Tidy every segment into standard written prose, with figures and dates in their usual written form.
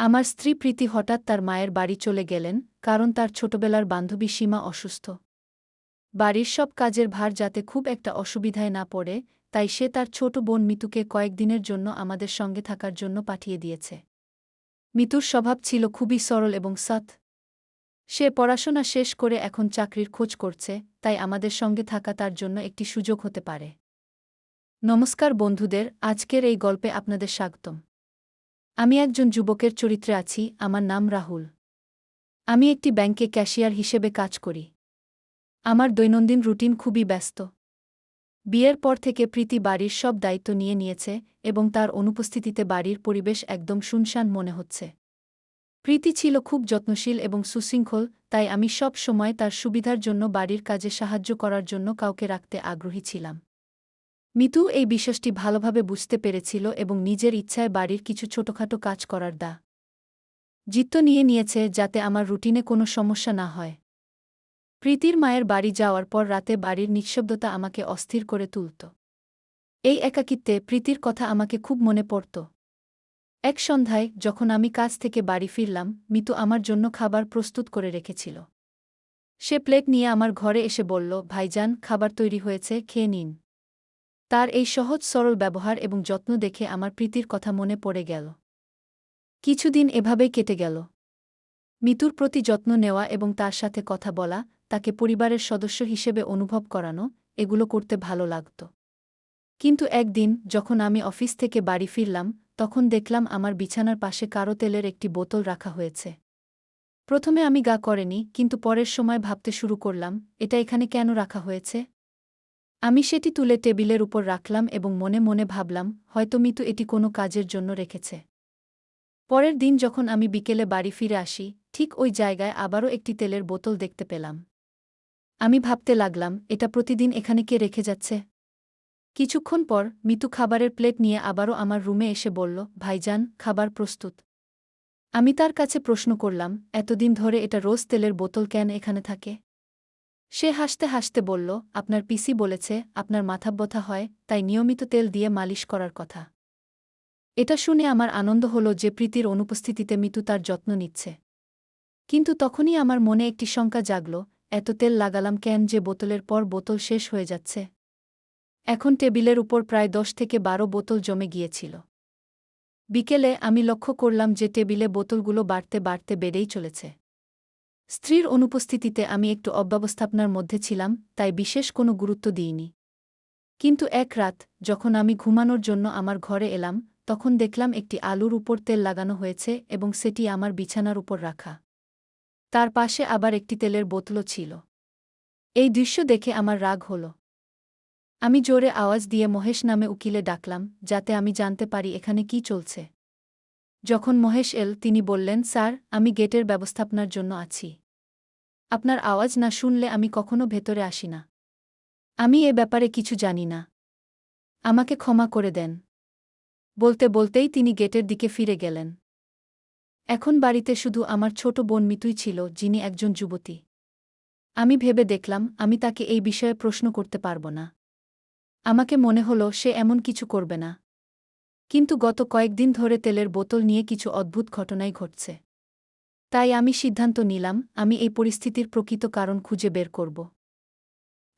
আমার স্ত্রী প্রীতি হঠাৎ তার মায়ের বাড়ি চলে গেলেন, কারণ তার ছোটবেলার বান্ধবী সীমা অসুস্থ। বাড়ির সব কাজের ভার যাতে খুব একটা অসুবিধায় না পড়ে, তাই সে তার ছোট বোন মিতুকে কয়েকদিনের জন্য আমাদের সঙ্গে থাকার জন্য পাঠিয়ে দিয়েছে। মিতুর স্বভাব ছিল খুবই সরল এবং সৎ। সে পড়াশোনা শেষ করে এখন চাকরির খোঁজ করছে, তাই আমাদের সঙ্গে থাকা তার জন্য একটি সুযোগ হতে পারে। নমস্কার বন্ধুদের, আজকের এই গল্পে আপনাদের স্বাগতম। আমি একজন যুবকের চরিত্রে আছি, আমার নাম রাহুল। আমি একটি ব্যাংকে ক্যাশিয়ার হিসেবে কাজ করি। আমার দৈনন্দিন রুটিন খুবই ব্যস্ত। বিয়ের পর থেকে প্রীতি বাড়ির সব দায়িত্ব নিয়ে নিয়েছে এবং তার অনুপস্থিতিতে বাড়ির পরিবেশ একদম শুনশান মনে হচ্ছে। প্রীতি ছিল খুব যত্নশীল এবং সুশৃঙ্খল, তাই আমি সব সময় তার সুবিধার জন্য বাড়ির কাজে সাহায্য করার জন্য কাউকে রাখতে আগ্রহী ছিলাম। মিতু এই বিষয়টি ভালোভাবে বুঝতে পেরেছিল এবং নিজের ইচ্ছায় বাড়ির কিছু ছোটখাটো কাজ করার দায়িত্ব নিয়ে নিয়েছে, যাতে আমার রুটিনে কোনো সমস্যা না হয়। প্রীতির মায়ের বাড়ি যাওয়ার পর রাতে বাড়ির নিঃশব্দতা আমাকে অস্থির করে তুলত। এই একাকিত্বে প্রীতির কথা আমাকে খুব মনে পড়ত। এক সন্ধ্যায় যখন আমি কাজ থেকে বাড়ি ফিরলাম, মিতু আমার জন্য খাবার প্রস্তুত করে রেখেছিল। সে প্লেট নিয়ে আমার ঘরে এসে বলল, ভাইজান, খাবার তৈরি হয়েছে, খেয়ে নিন। তার এই সহজ সরল ব্যবহার এবং যত্ন দেখে আমার প্রীতির কথা মনে পড়ে গেল। কিছুদিন এভাবেই কেটে গেল। মিতুর প্রতি যত্ন নেওয়া এবং তার সাথে কথা বলা, তাকে পরিবারের সদস্য হিসেবে অনুভব করানো, এগুলো করতে ভালো লাগত। কিন্তু একদিন যখন আমি অফিস থেকে বাড়ি ফিরলাম, তখন দেখলাম আমার বিছানার পাশে কারো তেলের একটি বোতল রাখা হয়েছে। প্রথমে আমি গা করেনি, কিন্তু পরের সময় ভাবতে শুরু করলাম, এটা এখানে কেন রাখা হয়েছে। আমি সেটি তুলে টেবিলের উপর রাখলাম এবং মনে মনে ভাবলাম, হয়তো মিতু এটি কোনো কাজের জন্য রেখেছে। পরের দিন যখন আমি বিকেলে বাড়ি ফিরে আসি, ঠিক ওই জায়গায় আবারও একটি তেলের বোতল দেখতে পেলাম। আমি ভাবতে লাগলাম, এটা প্রতিদিন এখানে কে রেখে যাচ্ছে। কিছুক্ষণ পর মিতু খাবারের প্লেট নিয়ে আবারও আমার রুমে এসে বলল, ভাইজান, খাবার প্রস্তুত। আমি তার কাছে প্রশ্ন করলাম, এতদিন ধরে এটা রোজ তেলের বোতল কেন এখানে থাকে। সে হাসতে হাসতে বলল, আপনার পিসি বলেছে আপনার মাথা ব্যথা হয়, তাই নিয়মিত তেল দিয়ে মালিশ করার কথা। এটা শুনে আমার আনন্দ হলো যে প্রীতির অনুপস্থিতিতে মিতু তার যত্ন নিচ্ছে। কিন্তু তখনই আমার মনে একটি শঙ্কা জাগল, এত তেল লাগালাম কেন যে বোতলের পর বোতল শেষ হয়ে যাচ্ছে। এখন টেবিলের উপর প্রায় 10 থেকে 12 বোতল জমে গিয়েছিল। বিকেলে আমি লক্ষ্য করলাম যে টেবিলে বোতলগুলো বাড়তে বাড়তে বেড়েই চলেছে। স্ত্রীর অনুপস্থিতিতে আমি একটু অব্যবস্থাপনার মধ্যে ছিলাম, তাই বিশেষ কোনো গুরুত্ব দিইনি। কিন্তু এক রাত যখন আমি ঘুমানোর জন্য আমার ঘরে এলাম, তখন দেখলাম একটি আলুর উপর তেল লাগানো হয়েছে এবং সেটি আমার বিছানার উপর রাখা। তার পাশে আবার একটি তেলের বোতলও ছিল। এই দৃশ্য দেখে আমার রাগ হল। আমি জোরে আওয়াজ দিয়ে মহেশ নামে উকিলে ডাকলাম, যাতে আমি জানতে পারি এখানে কি চলছে। যখন মহেশ এল, তিনি বললেন, স্যার, আমি গেটের ব্যবস্থাপনার জন্য আছি। আপনার আওয়াজ না শুনলে আমি কখনো ভেতরে আসি না। আমি এ ব্যাপারে কিছু জানি না। আমাকে ক্ষমা করে দেন। বলতে বলতেই তিনি গেটের দিকে ফিরে গেলেন। এখন বাড়িতে শুধু আমার ছোট বোন মিতুই ছিল, যিনি একজন যুবতী। আমি ভেবে দেখলাম আমি তাকে এই বিষয়ে প্রশ্ন করতে পারব না। আমাকে মনে হলো সে এমন কিছু করবে না। কিন্তু গত কয়েকদিন ধরে তেলের বোতল নিয়ে কিছু অদ্ভুত ঘটনাই ঘটছে। তাই আমি সিদ্ধান্ত নিলাম, আমি এই পরিস্থিতির প্রকৃত কারণ খুঁজে বের করব।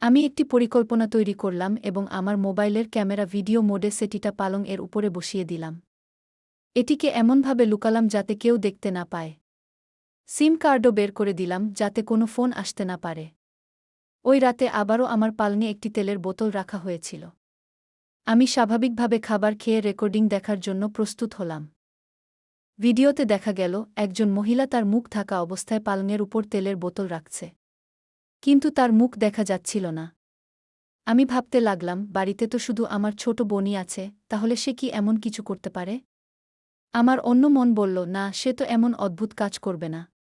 আমি একটি পরিকল্পনা তৈরি করলাম এবং আমার মোবাইলের ক্যামেরা ভিডিও মোডে সেটিটা পালং এর উপরে বসিয়ে দিলাম। এটিকে এমনভাবে লুকালাম যাতে কেউ দেখতে না পায়। সিম কার্ডও বের করে দিলাম যাতে কোনো ফোন আসতে না পারে। ওই রাতে আবারও আমার পালঙে একটি তেলের বোতল রাখা হয়েছিল। আমি স্বাভাবিকভাবে খাবার খেয়ে রেকর্ডিং দেখার জন্য প্রস্তুত হলাম। ভিডিওতে দেখা গেল একজন মহিলা তার মুখ ঢাকা অবস্থায় পালঙের উপর তেলের বোতল রাখছে। কিন্তু তার মুখ দেখা যাচ্ছিল না। আমি ভাবতে লাগলাম, বাড়িতে তো শুধু আমার ছোট বোনই আছে, তাহলে সে কি এমন কিছু করতে পারে। আমার অন্য মন বলল, না, সে তো এমন অদ্ভুত কাজ করবে না।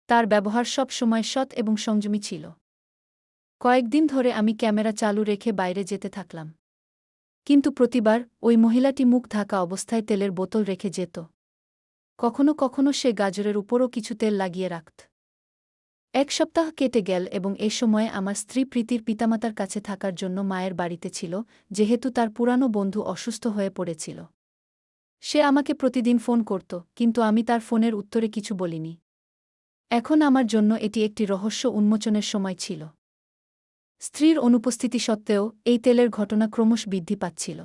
তার ব্যবহার সব সময় সৎ এবং সংযমী ছিল। কয়েকদিন ধরে আমি ক্যামেরা চালু রেখে বাইরে যেতে থাকলাম। কিন্তু প্রতিবার ওই মহিলাটি মুখ ঢাকা অবস্থায় তেলের বোতল রেখে যেত। কখনো কখনো সে গাজরের উপরও কিছু তেল লাগিয়ে রাখত। এক সপ্তাহ কেটে গেল এবং এ সময়ে আমার স্ত্রী প্রীতির পিতামাতার কাছে থাকার জন্য মায়ের বাড়িতে ছিল, যেহেতু তার পুরানো বন্ধু অসুস্থ হয়ে পড়েছিল। সে আমাকে প্রতিদিন ফোন করত, কিন্তু আমি তার ফোনের উত্তরে কিছু বলিনি। এখন আমার জন্য এটি একটি রহস্য উন্মোচনের সময় ছিল। স্ত্রীর অনুপস্থিতি সত্ত্বেও এই তেলের ঘটনা ক্রমশ বৃদ্ধি পাচ্ছিল।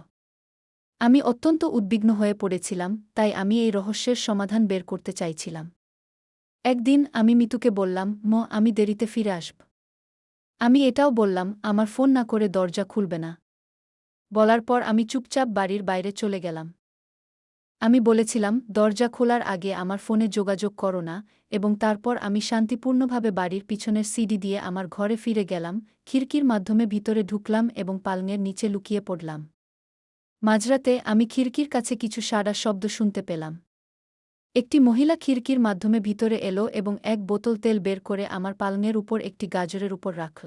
আমি অত্যন্ত উদ্বিগ্ন হয়ে পড়েছিলাম, তাই আমি এই রহস্যের সমাধান বের করতে চাইছিলাম। একদিন আমি মিতুকে বললাম, আমি দেরিতে ফিরে আসব। আমি এটাও বললাম, আমার ফোন না করে দরজা খুলবে না। বলার পর আমি চুপচাপ বাড়ির বাইরে চলে গেলাম। আমি বলেছিলাম, দরজা খোলার আগে আমার ফোনে যোগাযোগ করো না, এবং তারপর আমি শান্তিপূর্ণভাবে বাড়ির পিছনের সিঁড়ি দিয়ে আমার ঘরে ফিরে গেলাম, খিড়কির মাধ্যমে ভিতরে ঢুকলাম এবং পালঙের নিচে লুকিয়ে পড়লাম। মাঝরাতে আমি খিড়কির কাছে কিছু সাড়া শব্দ শুনতে পেলাম। একটি মহিলা খিড়কির মাধ্যমে ভিতরে এলো এবং এক বোতল তেল বের করে আমার পালঙের উপর একটি গাজরের উপর রাখল।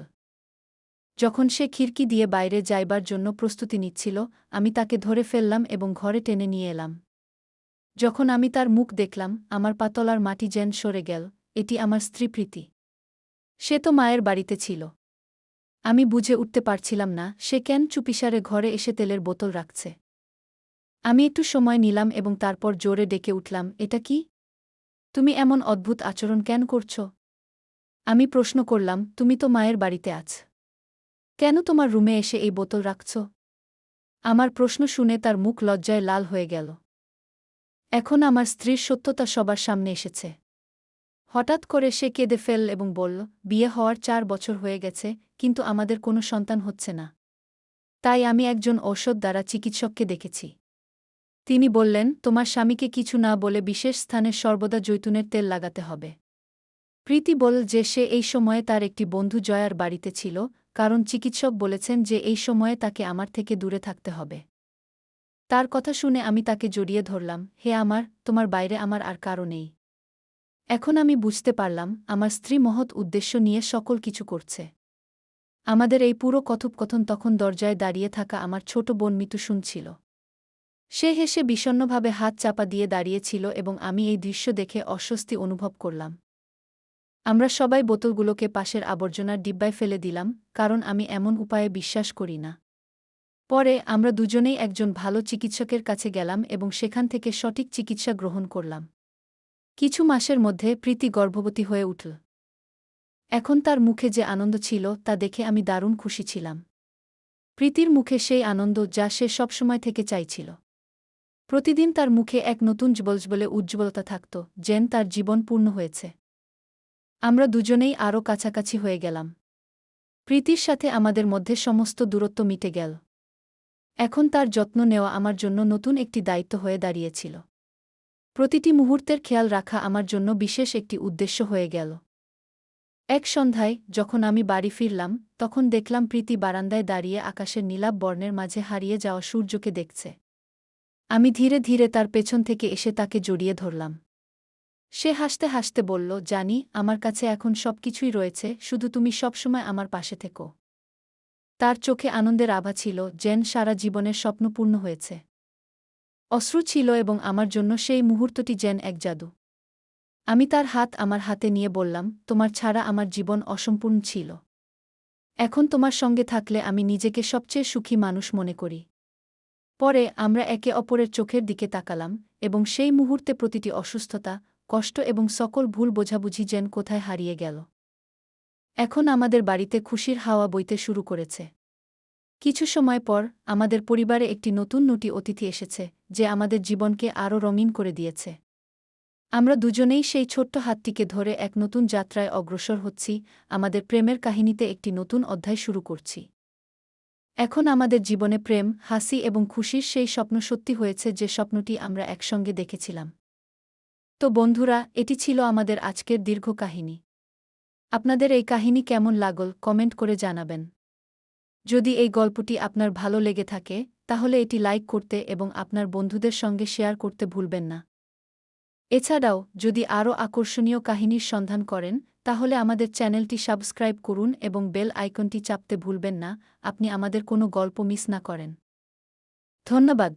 যখন সে খিড়কি দিয়ে বাইরে যাইবার জন্য প্রস্তুতি নিচ্ছিল, আমি তাকে ধরে ফেললাম এবং ঘরে টেনে নিয়ে এলাম। যখন আমি তার মুখ দেখলাম, আমার পাতলার মাটি যেন সরে গেল। এটি আমার স্ত্রী প্রীতি। সে তো মায়ের বাড়িতে ছিল। আমি বুঝে উঠতে পারছিলাম না সে কেন চুপিসারে ঘরে এসে তেলের বোতল রাখছে। আমি একটু সময় নিলাম এবং তারপর জোরে ডেকে উঠলাম, এটা কি? তুমি এমন অদ্ভুত আচরণ কেন করছ? আমি প্রশ্ন করলাম, তুমি তো মায়ের বাড়িতে আছ। কেন তোমার রুমে এসে এই বোতল রাখছ? আমার প্রশ্ন শুনে তার মুখ লজ্জায় লাল হয়ে গেল। এখন আমার স্ত্রীর সত্যতা সবার সামনে এসেছে। হঠাৎ করে সে কেঁদে ফেলল এবং বলল, বিয়ে হওয়ার 4 বছর হয়ে গেছে, কিন্তু আমাদের কোনো সন্তান হচ্ছে না। তাই আমি একজন ঔষধ দ্বারা চিকিৎসককে দেখেছি। তিনি বললেন, তোমার স্বামীকে কিছু না বলে বিশেষ স্থানে সর্বদা জৈতুনের তেল লাগাতে হবে। প্রীতি বলল যে সে এই সময়ে তার একটি বন্ধু জয়ার বাড়িতে ছিল, কারণ চিকিৎসক বলেছেন যে এই সময়ে তাকে আমার থেকে দূরে থাকতে হবে। তার কথা শুনে আমি তাকে জড়িয়ে ধরলাম, হে আমার, তোমার বাইরে আমার আর কারও নেই। এখন আমি বুঝতে পারলাম, আমার স্ত্রী মহৎ উদ্দেশ্য নিয়ে সকল কিছু করছে। আমাদের এই পুরো কথোপকথন তখন দরজায় দাঁড়িয়ে থাকা আমার ছোট বোন মিতু শুনছিল। সে হেসে বিষণ্ণভাবে হাত চাপা দিয়ে দাঁড়িয়েছিল এবং আমি এই দৃশ্য দেখে অস্বস্তি অনুভব করলাম। আমরা সবাই বোতলগুলোকে পাশের আবর্জনার ডিব্বায় ফেলে দিলাম, কারণ আমি এমন উপায়ে বিশ্বাস করি না। পরে আমরা দুজনেই একজন ভালো চিকিৎসকের কাছে গেলাম এবং সেখান থেকে সঠিক চিকিৎসা গ্রহণ করলাম। কিছু মাসের মধ্যে প্রীতি গর্ভবতী হয়ে উঠল। এখন তার মুখে যে আনন্দ ছিল তা দেখে আমি দারুণ খুশি ছিলাম। প্রীতির মুখে সেই আনন্দ যা সে সবসময় থেকে চাইছিল। প্রতিদিন তার মুখে এক নতুন জ্বলজ্বলে উজ্জ্বলতা থাকত, যেন তার জীবন পূর্ণ হয়েছে। আমরা দুজনেই আরও কাছাকাছি হয়ে গেলাম। প্রীতির সাথে আমাদের মধ্যে সমস্ত দূরত্ব মিটে গেল। এখন তার যত্ন নেওয়া আমার জন্য নতুন একটি দায়িত্ব হয়ে দাঁড়িয়েছিল। প্রতিটি মুহূর্তের খেয়াল রাখা আমার জন্য বিশেষ একটি উদ্দেশ্য হয়ে গেল। এক সন্ধ্যায় যখন আমি বাড়ি ফিরলাম, তখন দেখলাম প্রীতি বারান্দায় দাঁড়িয়ে আকাশের নীলাভ বর্ণের মাঝে হারিয়ে যাওয়া সূর্যকে দেখছে। আমি ধীরে ধীরে তার পেছন থেকে এসে তাকে জড়িয়ে ধরলাম। সে হাসতে হাসতে বলল, জানি, আমার কাছে এখন সবকিছুই রয়েছে, শুধু তুমি সবসময় আমার পাশে থেকো। তার চোখে আনন্দের আভা ছিল, যেন সারা জীবনের স্বপ্ন পূর্ণ হয়েছে। অশ্রু ছিল এবং আমার জন্য সেই মুহূর্তটি যেন এক জাদু। আমি তার হাত আমার হাতে নিয়ে বললাম, তোমার ছাড়া আমার জীবন অসম্পূর্ণ ছিল। এখন তোমার সঙ্গে থাকলে আমি নিজেকে সবচেয়ে সুখী মানুষ মনে করি। পরে আমরা একে অপরের চোখের দিকে তাকালাম, এবং সেই মুহূর্তে প্রতিটি অসুস্থতা, কষ্ট এবং সকল ভুল বোঝাবুঝি যেন কোথায় হারিয়ে গেল। এখন আমাদের বাড়িতে খুশির হাওয়া বইতে শুরু করেছে। কিছু সময় পর আমাদের পরিবারে একটি নতুন অতিথি এসেছে, যে আমাদের জীবনকে আরও রঙিন করে দিয়েছে। আমরা দুজনেই সেই ছোট্ট হাতটিকে ধরে এক নতুন যাত্রায় অগ্রসর হচ্ছি, আমাদের প্রেমের কাহিনীতে একটি নতুন অধ্যায় শুরু করছি। এখন আমাদের জীবনে প্রেম, হাসি এবং খুশির সেই স্বপ্ন সত্যি হয়েছে যে স্বপ্নটি আমরা একসঙ্গে দেখেছিলাম। তো বন্ধুরা, এটি ছিল আমাদের আজকের দীর্ঘ কাহিনী। আপনাদের এই কাহিনী কেমন লাগল কমেন্ট করে জানাবেন। যদি এই গল্পটি আপনার ভালো লেগে থাকে, তাহলে এটি লাইক করতে এবং আপনার বন্ধুদের সঙ্গে শেয়ার করতে ভুলবেন না। এছাড়াও যদি আরও আকর্ষণীয় কাহিনীর সন্ধান করেন, তাহলে আমাদের চ্যানেলটি সাবস্ক্রাইব করুন এবং বেল আইকনটি চাপতে ভুলবেন না, আপনি আমাদের কোনো গল্প মিস না করেন। ধন্যবাদ।